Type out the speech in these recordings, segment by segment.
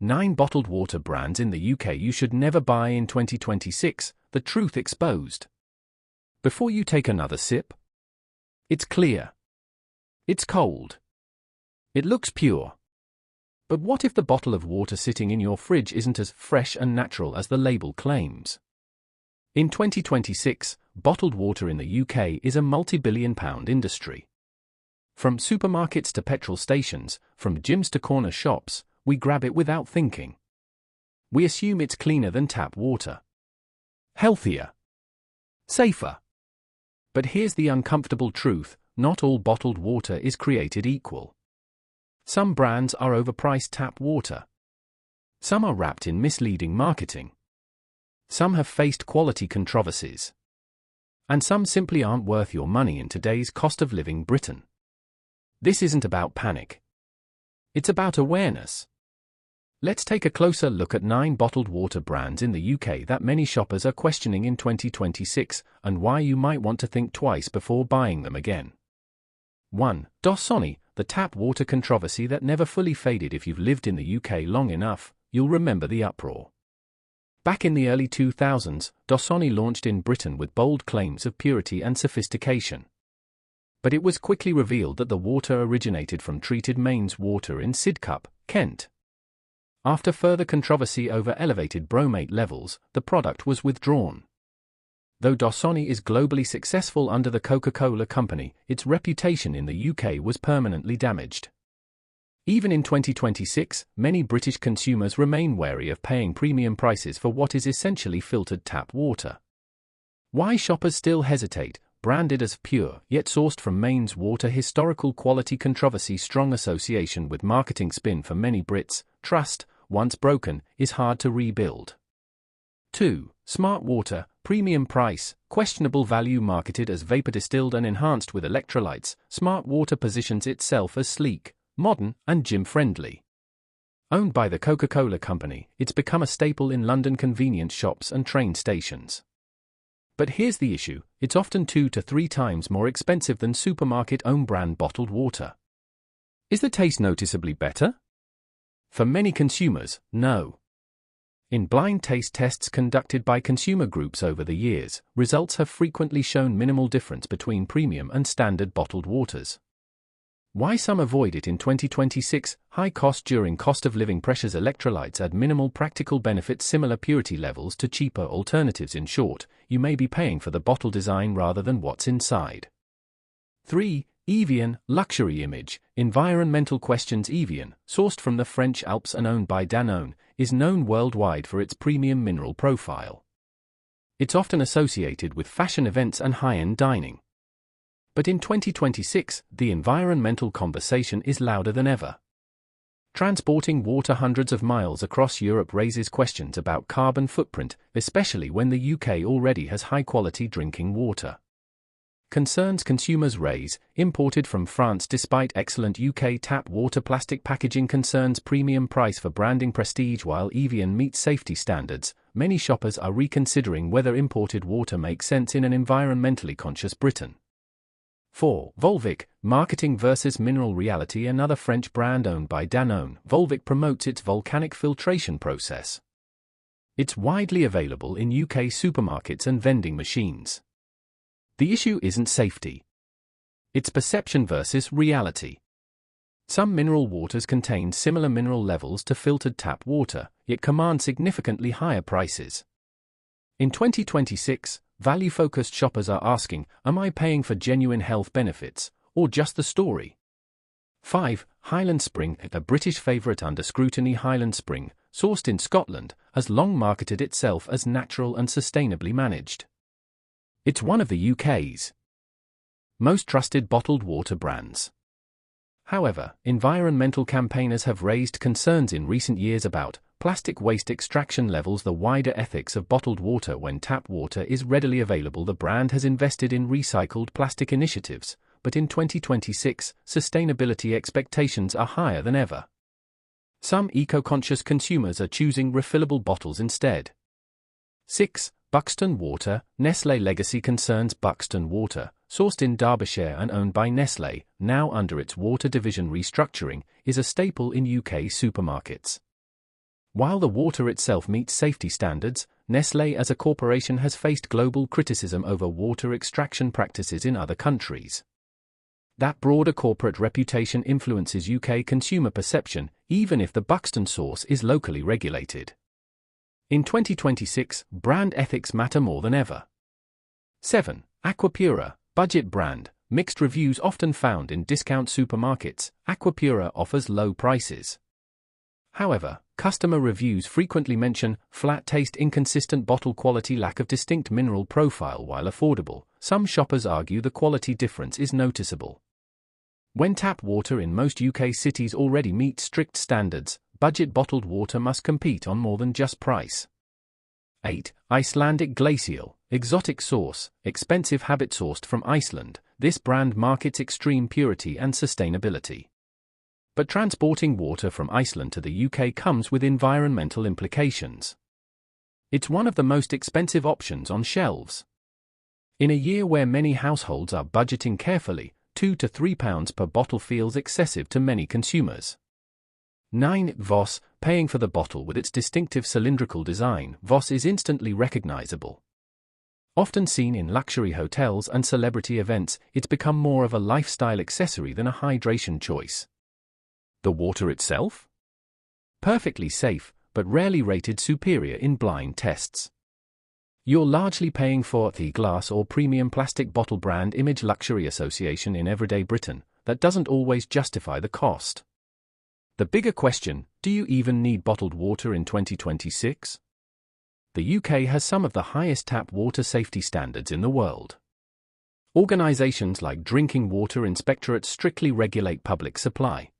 9 bottled water brands in the UK you should never buy in 2026, the truth exposed. Before you take another sip. It's clear. It's cold. It looks pure. But what if the bottle of water sitting in your fridge isn't as fresh and natural as the label claims? In 2026, bottled water in the UK is a multi-billion-pound industry. From supermarkets to petrol stations, from gyms to corner shops, we grab it without thinking. We assume it's cleaner than tap water. Healthier. Safer. But here's the uncomfortable truth, not all bottled water is created equal. Some brands are overpriced tap water. Some are wrapped in misleading marketing. Some have faced quality controversies. And some simply aren't worth your money in today's cost of living Britain. This isn't about panic. It's about awareness. Let's take a closer look at 9 bottled water brands in the UK that many shoppers are questioning in 2026 and why you might want to think twice before buying them again. 1. Dasani, the tap water controversy that never fully faded. If you've lived in the UK long enough, you'll remember the uproar. Back in the early 2000s, Dasani launched in Britain with bold claims of purity and sophistication. But it was quickly revealed that the water originated from treated mains water in Sidcup, Kent. After further controversy over elevated bromate levels, the product was withdrawn. Though Dasani is globally successful under the Coca-Cola company, its reputation in the UK was permanently damaged. Even in 2026, many British consumers remain wary of paying premium prices for what is essentially filtered tap water. Why shoppers still hesitate? Branded as pure, yet sourced from mains water. Historical quality controversy. Strong association with marketing spin. For many Brits, trust, once broken, is hard to rebuild. 2. Smart water, premium price, questionable value. Marketed as vapor distilled and enhanced with electrolytes, smart water positions itself as sleek, modern, and gym-friendly. Owned by the Coca-Cola company, it's become a staple in London convenience shops and train stations. But here's the issue, it's often 2 to 3 times more expensive than supermarket own-brand bottled water. Is the taste noticeably better? For many consumers, no. In blind taste tests conducted by consumer groups over the years, results have frequently shown minimal difference between premium and standard bottled waters. Why some avoid it in 2026? High cost. During cost of living pressures. Electrolytes add minimal practical benefits. Similar purity levels to cheaper alternatives. In short, you may be paying for the bottle design rather than what's inside. 3. Evian, luxury image, environmental questions. Evian, sourced from the French Alps and owned by Danone, is known worldwide for its premium mineral profile. It's often associated with fashion events and high-end dining. But in 2026, the environmental conversation is louder than ever. Transporting water hundreds of miles across Europe raises questions about carbon footprint, especially when the UK already has high-quality drinking water. Concerns consumers raise, imported from France despite excellent UK tap water. Plastic packaging concerns. Premium price for branding. Prestige. While Evian meets safety standards, many shoppers are reconsidering whether imported water makes sense in an environmentally conscious Britain. 4. Volvic, marketing versus mineral reality. Another French brand owned by Danone, Volvic promotes its volcanic filtration process. It's widely available in UK supermarkets and vending machines. The issue isn't safety. It's perception versus reality. Some mineral waters contain similar mineral levels to filtered tap water, yet command significantly higher prices. In 2026, value-focused shoppers are asking, am I paying for genuine health benefits, or just the story? 5. Highland Spring, a British favourite under scrutiny. Highland Spring, sourced in Scotland, has long marketed itself as natural and sustainably managed. It's one of the UK's most trusted bottled water brands. However, environmental campaigners have raised concerns in recent years about plastic waste extraction levels. The wider ethics of bottled water. When tap water is readily available, the brand has invested in recycled plastic initiatives, but in 2026, sustainability expectations are higher than ever. Some eco-conscious consumers are choosing refillable bottles instead. 6. Buxton Water, Nestlé legacy concerns. Buxton Water, sourced in Derbyshire and owned by Nestlé, now under its water division restructuring, is a staple in UK supermarkets. While the water itself meets safety standards, Nestlé as a corporation has faced global criticism over water extraction practices in other countries. That broader corporate reputation influences UK consumer perception, even if the Buxton source is locally regulated. In 2026, brand ethics matter more than ever. 7. Aquapura, budget brand. Mixed reviews often found in discount supermarkets. Aquapura offers low prices. However, customer reviews frequently mention flat taste, inconsistent bottle quality, lack of distinct mineral profile. While affordable, some shoppers argue the quality difference is noticeable. When tap water in most UK cities already meets strict standards, budget bottled water must compete on more than just price. 8. Icelandic Glacial, exotic source, expensive habit. Sourced from Iceland, this brand markets extreme purity and sustainability. But transporting water from Iceland to the UK comes with environmental implications. It's one of the most expensive options on shelves. In a year where many households are budgeting carefully, £2 to £3 per bottle feels excessive to many consumers. 9. Voss, paying for the bottle. With its distinctive cylindrical design, Voss is instantly recognizable. Often seen in luxury hotels and celebrity events, it's become more of a lifestyle accessory than a hydration choice. The water itself? Perfectly safe, but rarely rated superior in blind tests. You're largely paying for the glass or premium plastic bottle brand image. Luxury association in everyday Britain, that doesn't always justify the cost. The bigger question, do you even need bottled water in 2026? The UK has some of the highest tap water safety standards in the world. Organisations like Drinking Water Inspectorate strictly regulate public supply.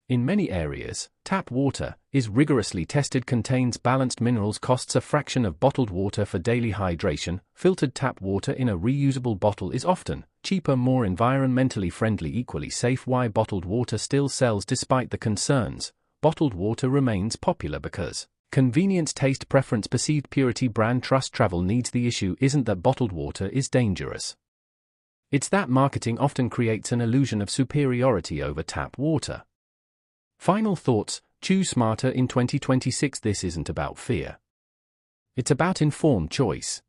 In many areas, tap water is rigorously tested, contains balanced minerals, costs a fraction of bottled water for daily hydration. Filtered tap water in a reusable bottle is often cheaper, more environmentally friendly, equally safe. Why bottled water still sells despite the concerns? Bottled water remains popular because convenience, taste preference, perceived purity, brand trust, travel needs. The issue isn't that bottled water is dangerous. It's that marketing often creates an illusion of superiority over tap water. Final thoughts, choose smarter in 2026. This isn't about fear. It's about informed choice.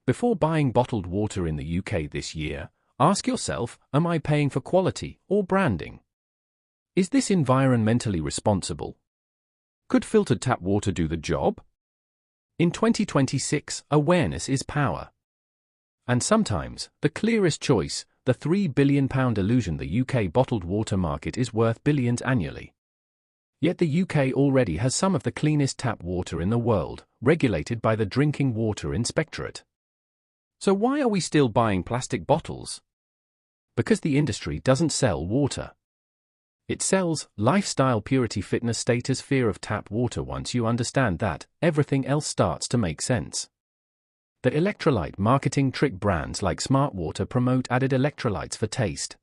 Before buying bottled water in the UK this year, ask yourself, am I paying for quality or branding? Is this environmentally responsible? Could filtered tap water do the job? In 2026, awareness is power. And sometimes, the clearest choice, the £3 billion illusion. The UK bottled water market is worth billions annually. Yet the UK already has some of the cleanest tap water in the world, regulated by the Drinking Water Inspectorate. So why are we still buying plastic bottles? Because the industry doesn't sell water. It sells lifestyle, purity, fitness status, fear of tap water. Once you understand that, everything else starts to make sense. The electrolyte marketing trick. Brands like Smart Water promote added electrolytes for taste.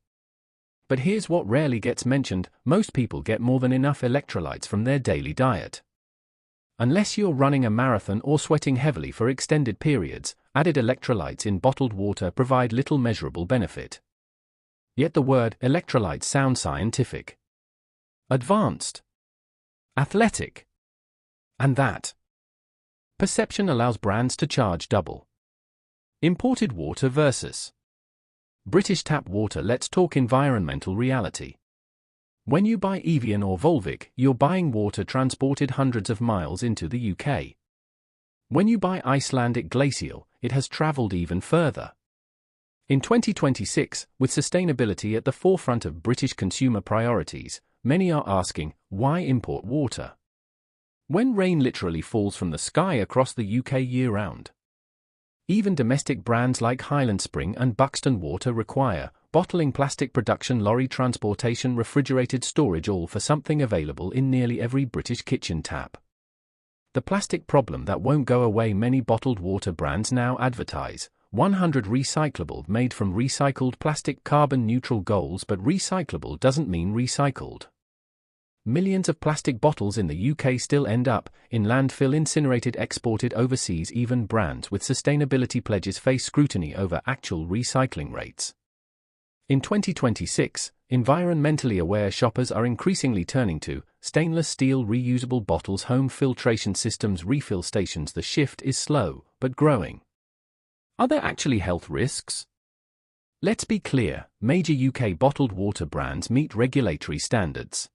But here's what rarely gets mentioned, most people get more than enough electrolytes from their daily diet. Unless you're running a marathon or sweating heavily for extended periods, added electrolytes in bottled water provide little measurable benefit. Yet the word electrolyte sounds scientific, advanced, athletic, and that perception allows brands to charge double. Imported water versus British tap water. Let's talk environmental reality. When you buy Evian or Volvic, you're buying water transported hundreds of miles into the UK. When you buy Icelandic Glacial, it has travelled even further. In 2026, with sustainability at the forefront of British consumer priorities, many are asking, why import water? When rain literally falls from the sky across the UK year-round. Even domestic brands like Highland Spring and Buxton Water require bottling, plastic production, lorry transportation, refrigerated storage, all for something available in nearly every British kitchen tap. The plastic problem that won't go away. Many bottled water brands now advertise 100% recyclable, made from recycled plastic, carbon neutral goals, but recyclable doesn't mean recycled. Millions of plastic bottles in the UK still end up in landfill, incinerated, exported overseas. Even brands with sustainability pledges face scrutiny over actual recycling rates. In 2026, environmentally aware shoppers are increasingly turning to stainless steel reusable bottles, home filtration systems, refill stations. The shift is slow, but growing. Are there actually health risks? Let's be clear, major UK bottled water brands meet regulatory standards.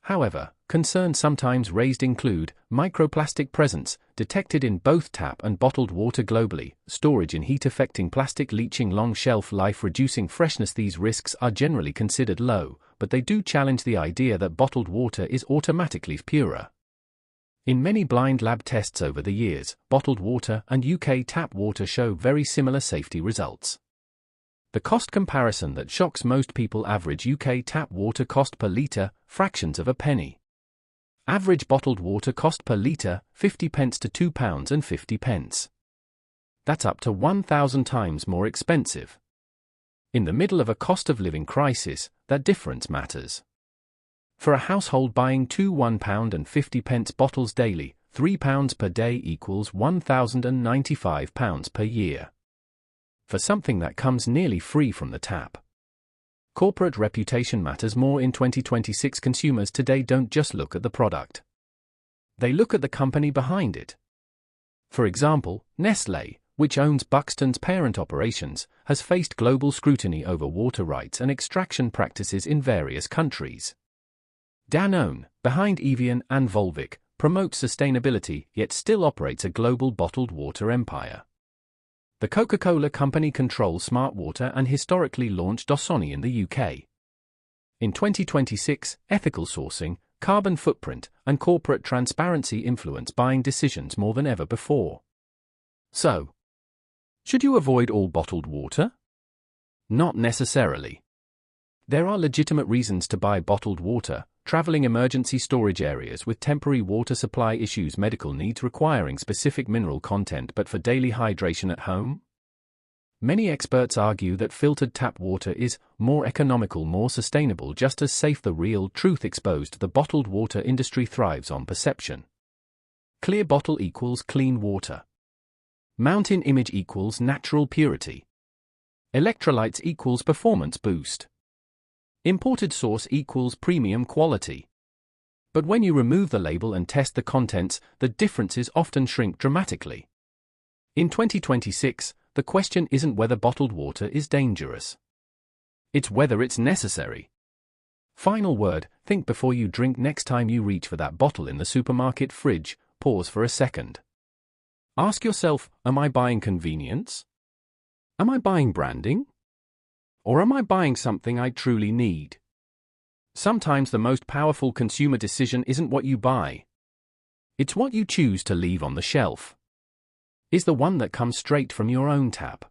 However, concerns sometimes raised include microplastic presence, detected in both tap and bottled water globally, storage in heat affecting plastic, leaching, long shelf life, reducing freshness. These risks are generally considered low, but they do challenge the idea that bottled water is automatically purer. In many blind lab tests over the years, bottled water and UK tap water show very similar safety results. The cost comparison that shocks most people: average UK tap water cost per litre, fractions of a penny. Average bottled water cost per litre, 50 pence to £2.50. That's up to 1,000 times more expensive. In the middle of a cost of living crisis, that difference matters. For a household buying two £1.50 bottles daily, £3 per day equals £1,095 per year. For something that comes nearly free from the tap. Corporate reputation matters more in 2026. Consumers today don't just look at the product. They look at the company behind it. For example, Nestlé, which owns Buxton's parent operations, has faced global scrutiny over water rights and extraction practices in various countries. Danone, behind Evian and Volvic, promotes sustainability yet still operates a global bottled water empire. The Coca-Cola Company controls smart water and historically launched Dasani in the UK. In 2026, ethical sourcing, carbon footprint, and corporate transparency influence buying decisions more than ever before. So, should you avoid all bottled water? Not necessarily. There are legitimate reasons to buy bottled water: traveling, emergency storage areas with temporary water supply issues, medical needs requiring specific mineral content, but for daily hydration at home. Many experts argue that filtered tap water is more economical, more sustainable, just as safe. The real truth exposed: the bottled water industry thrives on perception. Clear bottle equals clean water. Mountain image equals natural purity. Electrolytes equals performance boost. Imported source equals premium quality. But when you remove the label and test the contents, the differences often shrink dramatically. In 2026, the question isn't whether bottled water is dangerous. It's whether it's necessary. Final word: think before you drink. Next time you reach for that bottle in the supermarket fridge, pause for a second. Ask yourself, am I buying convenience? Am I buying branding? Or am I buying something I truly need? Sometimes the most powerful consumer decision isn't what you buy. It's what you choose to leave on the shelf. Is the one that comes straight from your own tap.